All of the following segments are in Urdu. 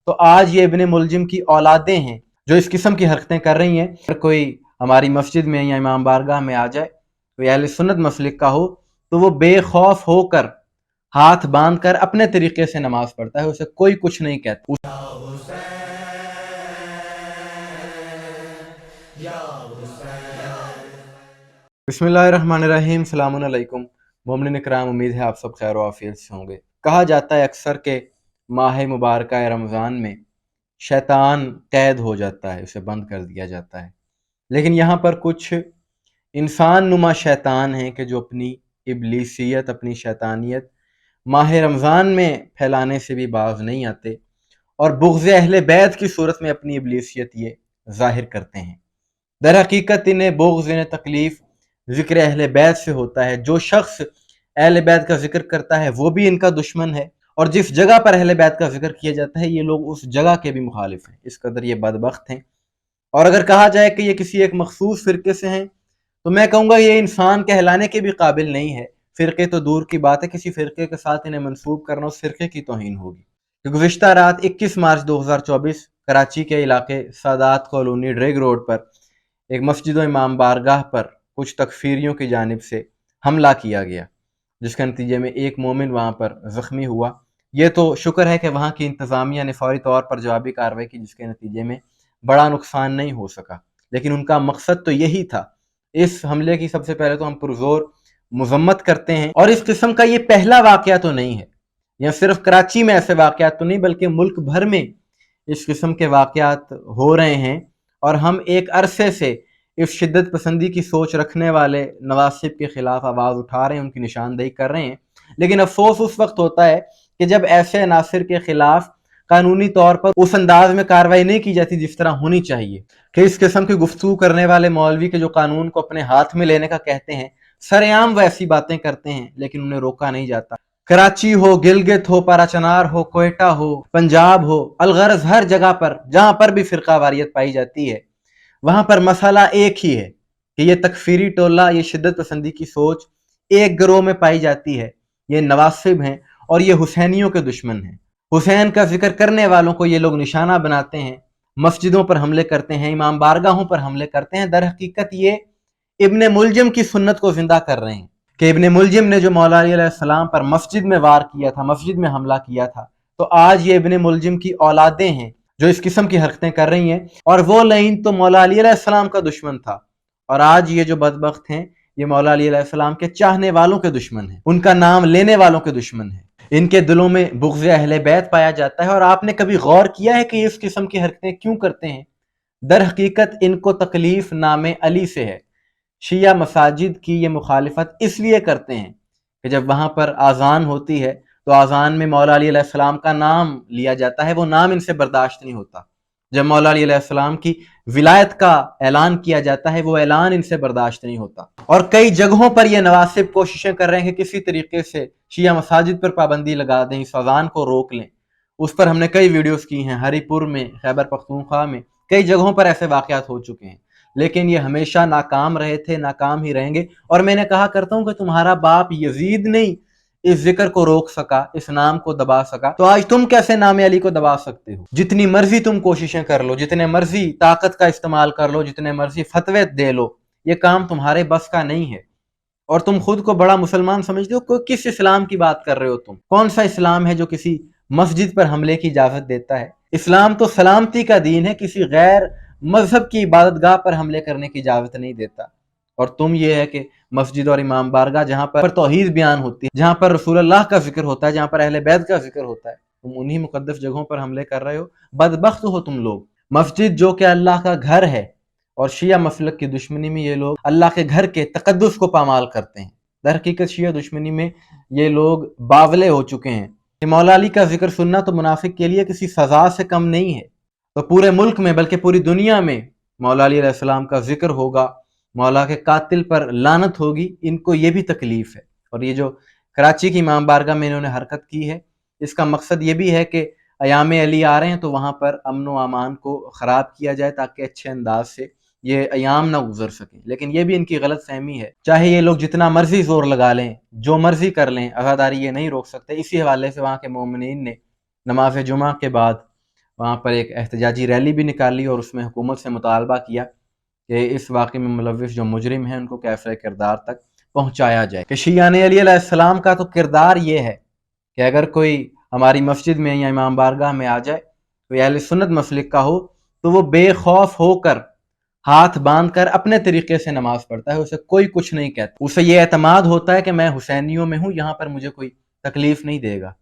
تو آج یہ ابن ملجم کی اولادیں ہیں جو اس قسم کی حرکتیں کر رہی ہیں۔ اگر کوئی ہماری مسجد میں یا امام بارگاہ میں آ جائے، کوئی اہل سنت مسلک کا ہو، تو وہ بے خوف ہو کر ہاتھ باندھ کر اپنے طریقے سے نماز پڑھتا ہے، اسے کوئی کچھ نہیں کہتا۔ بسم اللہ الرحمن الرحیم، السلام علیکم مومنین اکرام، امید ہے آپ سب خیر و عافیت سے ہوں گے۔ کہا جاتا ہے اکثر کہ ماہ مبارکہ رمضان میں شیطان قید ہو جاتا ہے، اسے بند کر دیا جاتا ہے، لیکن یہاں پر کچھ انسان نما شیطان ہیں کہ جو اپنی ابلیسیت، اپنی شیطانیت ماہ رمضان میں پھیلانے سے بھی باز نہیں آتے اور بغض اہل بیت کی صورت میں اپنی ابلیسیت یہ ظاہر کرتے ہیں۔ در حقیقت انہیں بغض، انہیں تکلیف ذکر اہل بیت سے ہوتا ہے۔ جو شخص اہل بیت کا ذکر کرتا ہے وہ بھی ان کا دشمن ہے، اور جس جگہ پر اہل بیت کا ذکر کیا جاتا ہے یہ لوگ اس جگہ کے بھی مخالف ہیں، اس قدر یہ بدبخت ہیں۔ اور اگر کہا جائے کہ یہ کسی ایک مخصوص فرقے سے ہیں تو میں کہوں گا یہ انسان کہلانے کے بھی قابل نہیں ہے۔ فرقے تو دور کی بات ہے، کسی فرقے کے ساتھ انہیں منسوب کرنا اس فرقے کی توہین ہوگی۔ گزشتہ رات 21 مارچ 2024 کراچی کے علاقے سادات کالونی ڈریگ روڈ پر ایک مسجد و امام بارگاہ پر کچھ تکفیریوں کی جانب سے حملہ کیا گیا، جس کے نتیجے میں ایک مومن وہاں پر زخمی ہوا۔ یہ تو شکر ہے کہ وہاں کی انتظامیہ نے فوری طور پر جوابی کارروائی کی، جس کے نتیجے میں بڑا نقصان نہیں ہو سکا، لیکن ان کا مقصد تو یہی تھا۔ اس حملے کی سب سے پہلے تو ہم پرزور مذمت کرتے ہیں، اور اس قسم کا یہ پہلا واقعہ تو نہیں ہے، یا صرف کراچی میں ایسے واقعات تو نہیں بلکہ ملک بھر میں اس قسم کے واقعات ہو رہے ہیں، اور ہم ایک عرصے سے اس شدت پسندی کی سوچ رکھنے والے نواسب کے خلاف آواز اٹھا رہے ہیں، ان کی نشاندہی کر رہے ہیں۔ لیکن افسوس اس وقت ہوتا ہے کہ جب ایسے عناصر کے خلاف قانونی طور پر اس انداز میں کارروائی نہیں کی جاتی جس طرح ہونی چاہیے، کہ اس قسم کی گفتگو کرنے والے مولوی کے جو قانون کو اپنے ہاتھ میں لینے کا کہتے ہیں، سر عام وہ ایسی باتیں کرتے ہیں لیکن انہیں روکا نہیں جاتا۔ کراچی ہو، گلگت ہو، پارا چنار ہو، کوئٹہ ہو، پنجاب ہو، الغرض ہر جگہ پر جہاں پر بھی فرقہ واریت پائی جاتی ہے وہاں پر مسئلہ ایک ہی ہے کہ یہ تکفیری ٹولہ، یہ شدت پسندی کی سوچ ایک گروہ میں پائی جاتی ہے۔ یہ نواسب ہیں اور یہ حسینیوں کے دشمن ہیں۔ حسین کا ذکر کرنے والوں کو یہ لوگ نشانہ بناتے ہیں، مسجدوں پر حملے کرتے ہیں، امام بارگاہوں پر حملے کرتے ہیں۔ در حقیقت یہ ابن ملجم کی سنت کو زندہ کر رہے ہیں کہ ابن ملجم نے جو مولا علی علیہ السلام پر مسجد میں وار کیا تھا، مسجد میں حملہ کیا تھا، تو آج یہ ابن ملجم کی اولادیں ہیں جو اس قسم کی حرکتیں کر رہی ہیں، اور وہ لعین تو مولا علی علیہ السلام کا دشمن تھا، اور آج یہ جو بدبخت ہیں یہ مولا علی علیہ السلام کے چاہنے والوں کے دشمن ہیں، ان کا نام لینے والوں کے دشمن ہیں۔ ان کے دلوں میں بغض اہل بیت پایا جاتا ہے، اور آپ نے کبھی غور کیا ہے کہ یہ اس قسم کی حرکتیں کیوں کرتے ہیں؟ در حقیقت ان کو تکلیف نام علی سے ہے۔ شیعہ مساجد کی یہ مخالفت اس لیے کرتے ہیں کہ جب وہاں پر آذان ہوتی ہے تو آذان میں مولا علی علیہ السلام کا نام لیا جاتا ہے، وہ نام ان سے برداشت نہیں ہوتا۔ جب مولا علی علیہ السلام کی ولایت کا اعلان کیا جاتا ہے وہ اعلان ان سے برداشت نہیں ہوتا، اور کئی جگہوں پر یہ نواسب کوششیں کر رہے ہیں کہ کسی طریقے سے شیعہ مساجد پر پابندی لگا دیں، اس اذان کو روک لیں۔ اس پر ہم نے کئی ویڈیوز کی ہیں، ہری پور میں، خیبر پختونخوا میں، کئی جگہوں پر ایسے واقعات ہو چکے ہیں، لیکن یہ ہمیشہ ناکام رہے تھے، ناکام ہی رہیں گے۔ اور میں نے کہا کرتا ہوں کہ تمہارا باپ یزید نہیں اس ذکر کو روک سکا، اس نام کو دبا سکا، تو آج تم کیسے نام علی کو دبا سکتے ہو؟ جتنی مرضی تم کوششیں کر لو، جتنے مرضی طاقت کا استعمال کر لو، جتنے مرضی فتوے دے لو، یہ کام تمہارے بس کا نہیں ہے۔ اور تم خود کو بڑا مسلمان سمجھتے ہو، کس اسلام کی بات کر رہے ہو تم؟ کون سا اسلام ہے جو کسی مسجد پر حملے کی اجازت دیتا ہے؟ اسلام تو سلامتی کا دین ہے، کسی غیر مذہب کی عبادت گاہ پر حملے کرنے کی اجازت نہیں دیتا۔ اور تم یہ ہے کہ مسجد اور امام بارگاہ جہاں پر توحید بیان ہوتی ہے، جہاں پر رسول اللہ کا ذکر ہوتا ہے، جہاں پر اہل بیت کا ذکر ہوتا ہے، تم انہی مقدس جگہوں پر حملے کر رہے ہو۔ بدبخت ہو تم لوگ۔ مسجد جو کہ اللہ کا گھر ہے، اور شیعہ مسلک کی دشمنی میں یہ لوگ اللہ کے گھر کے تقدس کو پامال کرتے ہیں۔ در حقیقت شیعہ دشمنی میں یہ لوگ باولے ہو چکے ہیں کہ مولا علی کا ذکر سننا تو منافق کے لیے کسی سزا سے کم نہیں ہے، تو پورے ملک میں بلکہ پوری دنیا میں مولا علی علیہ السلام کا ذکر ہوگا، مولا کے قاتل پر لعنت ہوگی، ان کو یہ بھی تکلیف ہے۔ اور یہ جو کراچی کی امام بارگاہ میں انہوں نے حرکت کی ہے، اس کا مقصد یہ بھی ہے کہ ایام علی آ رہے ہیں تو وہاں پر امن و امان کو خراب کیا جائے تاکہ اچھے انداز سے یہ ایام نہ گزر سکیں۔ لیکن یہ بھی ان کی غلط فہمی ہے، چاہے یہ لوگ جتنا مرضی زور لگا لیں، جو مرضی کر لیں، عزاداری یہ نہیں روک سکتے۔ اسی حوالے سے وہاں کے مومنین نے نماز جمعہ کے بعد وہاں پر ایک احتجاجی ریلی بھی نکالی اور اس میں حکومت سے مطالبہ کیا کہ اس واقعے میں ملوث جو مجرم ہیں ان کو کیفر کردار تک پہنچایا جائے۔ کہ شیعان علی علیہ السلام کا تو کردار یہ ہے کہ اگر کوئی ہماری مسجد میں یا امام بارگاہ میں آ جائے، کوئی اہل سنت مسلک کا ہو، تو وہ بے خوف ہو کر ہاتھ باندھ کر اپنے طریقے سے نماز پڑھتا ہے، اسے کوئی کچھ نہیں کہتا، اسے یہ اعتماد ہوتا ہے کہ میں حسینیوں میں ہوں، یہاں پر مجھے کوئی تکلیف نہیں دے گا۔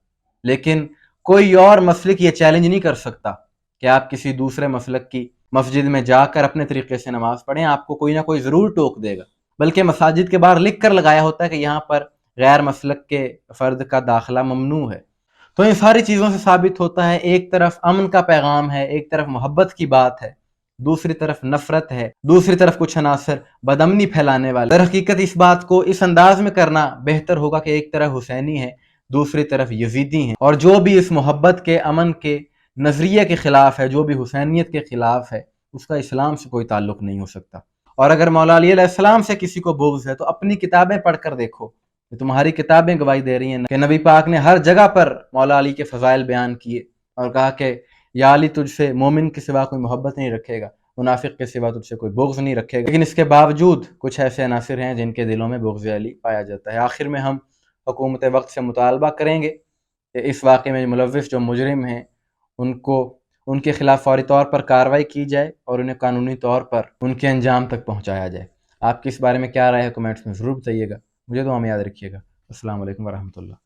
لیکن کوئی اور مسلک یہ چیلنج نہیں کر سکتا کہ آپ کسی دوسرے مسلک کی مسجد میں جا کر اپنے طریقے سے نماز پڑھیں، آپ کو کوئی نہ کوئی ضرور ٹوک دے گا۔ بلکہ مساجد کے باہر لکھ کر لگایا ہوتا ہے کہ یہاں پر غیر مسلک کے فرد کا داخلہ ممنوع ہے۔ تو ان ساری چیزوں سے ثابت ہوتا ہے، ایک طرف امن کا پیغام ہے، ایک طرف محبت کی بات ہے، دوسری طرف نفرت ہے، دوسری طرف کچھ عناصر بدامنی پھیلانے والے۔ در حقیقت اس بات کو اس انداز میں کرنا بہتر ہوگا کہ ایک طرف حسینی ہے، دوسری طرف یزیدی ہیں، اور جو بھی اس محبت کے، امن کے نظریے کے خلاف ہے، جو بھی حسینیت کے خلاف ہے، اس کا اسلام سے کوئی تعلق نہیں ہو سکتا۔ اور اگر مولا علی علیہ السلام سے کسی کو بغض ہے تو اپنی کتابیں پڑھ کر دیکھو، تمہاری کتابیں گواہی دے رہی ہیں کہ نبی پاک نے ہر جگہ پر مولا علی کے فضائل بیان کیے اور کہا کہ یا علی تجھ سے مومن کے سوا کوئی محبت نہیں رکھے گا، منافق کے سوا تجھ سے کوئی بغض نہیں رکھے گا۔ لیکن اس کے باوجود کچھ ایسے عناصر ہیں جن کے دلوں میں بغض علی پایا جاتا ہے۔ آخر میں ہم حکومت وقت سے مطالبہ کریں گے کہ اس واقعے میں ملوث جو مجرم ہیں ان کے خلاف فوری طور پر کارروائی کی جائے اور انہیں قانونی طور پر ان کے انجام تک پہنچایا جائے۔ آپ کی اس بارے میں کیا رائے ہے کمنٹس میں ضرور بتائیے گا، مجھے دعا میں یاد رکھیے گا۔ السلام علیکم ورحمۃ اللہ۔